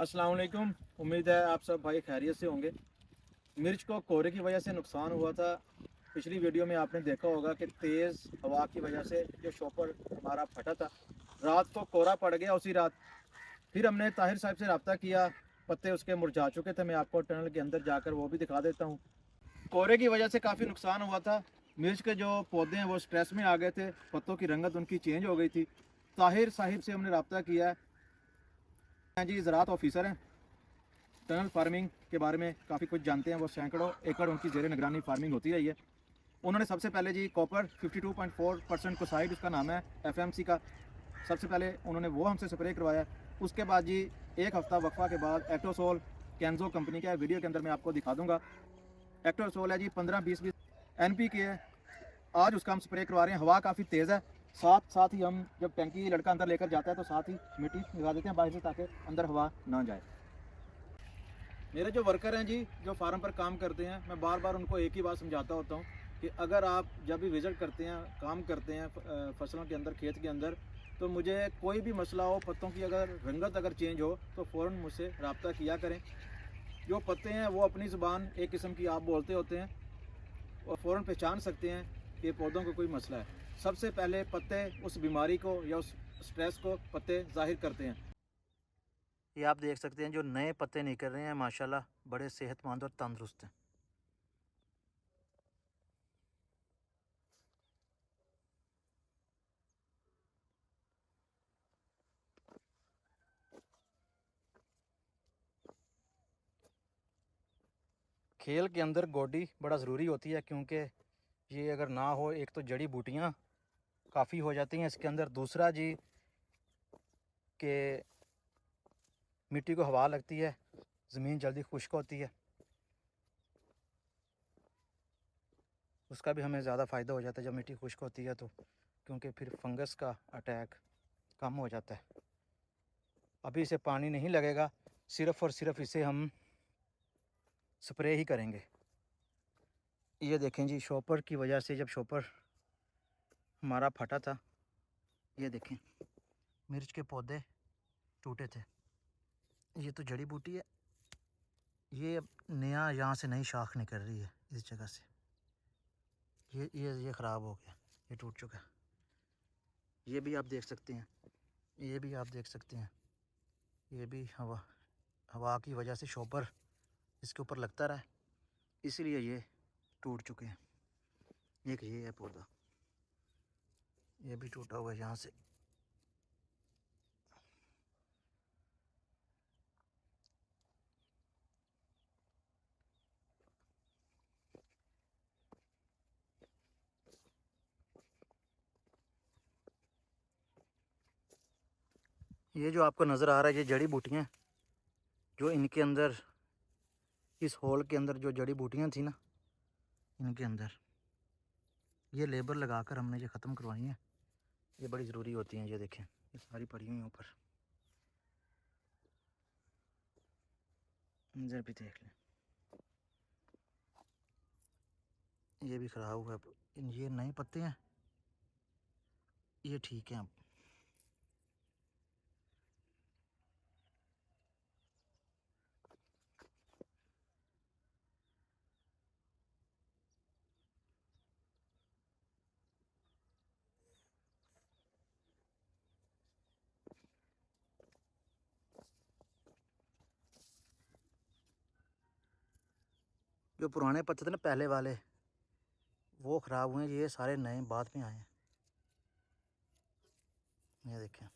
अस्सलाम वालेकुम। उम्मीद है आप सब भाई खैरियत से होंगे। मिर्च को कोहरे की वजह से नुकसान हुआ था। पिछली वीडियो में आपने देखा होगा कि तेज़ हवा की वजह से जो शॉपर हमारा फटा था, रात को कोहरा पड़ गया उसी रात। फिर हमने ताहिर साहब से रब्ता किया, पत्ते उसके मुरझा चुके थे। मैं आपको टनल के अंदर जाकर वो भी दिखा देता हूँ। कोहरे की वजह से काफ़ी नुकसान हुआ था। मिर्च के जो पौधे हैं वो स्ट्रेस में आ गए थे, पत्तों की रंगत उनकी चेंज हो गई थी। ताहिर साहिब से हमने रब्ता किया है जी, ज़राअत ऑफिसर हैं, टनल फार्मिंग के बारे में काफ़ी कुछ जानते हैं। वो सैकड़ों एकड़ उनकी ज़ेर निगरानी फार्मिंग होती रही है। उन्होंने सबसे पहले जी कॉपर 52.4% कोसाइड उसका नाम है एफएमसी का, सबसे पहले उन्होंने वो हमसे स्प्रे करवाया। उसके बाद जी एक हफ़्ता वक्फा के बाद एक्टोसोल कैंजो कंपनी का है, वीडियो के अंदर मैं आपको दिखा दूंगा। एक्टोसोल है जी 15-20 NPK है। आज उसका हम स्प्रे करवा रहे हैं। हवा काफ़ी तेज़ है, साथ साथ ही हम जब टैंकी लड़का अंदर लेकर जाता है तो साथ ही मिट्टी लगा देते हैं बाहर से, ताकि अंदर हवा ना जाए। मेरे जो वर्कर हैं जी, जो फार्म पर काम करते हैं, मैं बार बार उनको एक ही बात समझाता होता हूँ कि अगर आप जब भी विज़िट करते हैं, काम करते हैं फसलों के अंदर, खेत के अंदर, तो मुझे कोई भी मसला हो, पत्तों की अगर रंगत अगर चेंज हो तो फ़ौरन मुझसे रब्ता किया करें। जो पत्ते हैं वो अपनी ज़ुबान एक किस्म की आप बोलते होते हैं और फ़ौरन पहचान सकते हैं कि पौधों को कोई मसला है। सबसे पहले पत्ते उस बीमारी को या उस स्ट्रेस को पत्ते ज़ाहिर करते हैं। ये आप देख सकते हैं, जो नए पत्ते निकल रहे हैं माशाल्लाह बड़े सेहतमंद और तंदुरुस्त हैं। खेल के अंदर गोडी बड़ा ज़रूरी होती है, क्योंकि ये अगर ना हो, एक तो जड़ी बूटियाँ काफ़ी हो जाती हैं इसके अंदर, दूसरा जी कि मिट्टी को हवा लगती है, ज़मीन जल्दी खुश्क होती है, उसका भी हमें ज़्यादा फ़ायदा हो जाता है जब मिट्टी खुश्क होती है तो, क्योंकि फिर फंगस का अटैक कम हो जाता है। अभी इसे पानी नहीं लगेगा, सिर्फ़ और सिर्फ इसे हम स्प्रे ही करेंगे। ये देखें जी, शॉपर की वजह से, जब शॉपर हमारा फटा था, ये देखें मिर्च के पौधे टूटे थे। ये तो जड़ी बूटी है, ये अब नया यहाँ से नई शाख निकल रही है इस जगह से। ये ख़राब हो गया, ये टूट चुका है। ये भी आप देख सकते हैं, ये भी आप देख सकते हैं, ये भी हवा हवा की वजह से शॉपर इसके ऊपर लगता रहा है, इसीलिए ये टूट चुके हैं। एक ये है पौधा, ये भी टूटा हुआ है यहाँ से। ये जो आपको नज़र आ रहा है, ये जड़ी बूटियाँ, जो इनके अंदर, इस होल के अंदर जो जड़ी बूटियाँ थी ना, इनके अंदर ये लेबर लगाकर हमने ये ख़त्म करवाई हैं। ये बड़ी ज़रूरी होती हैं। ये देखें, ये सारी पड़ी हुई हैं ऊपर, इधर भी देख लें, ये भी ख़राब हुआ है। ये नए पत्ते हैं, ये ठीक हैं अब। जो पुराने पत्ते थे ना पहले वाले, वो ख़राब हुए हैं। ये सारे नए बाद में आए हैं, ये देखें।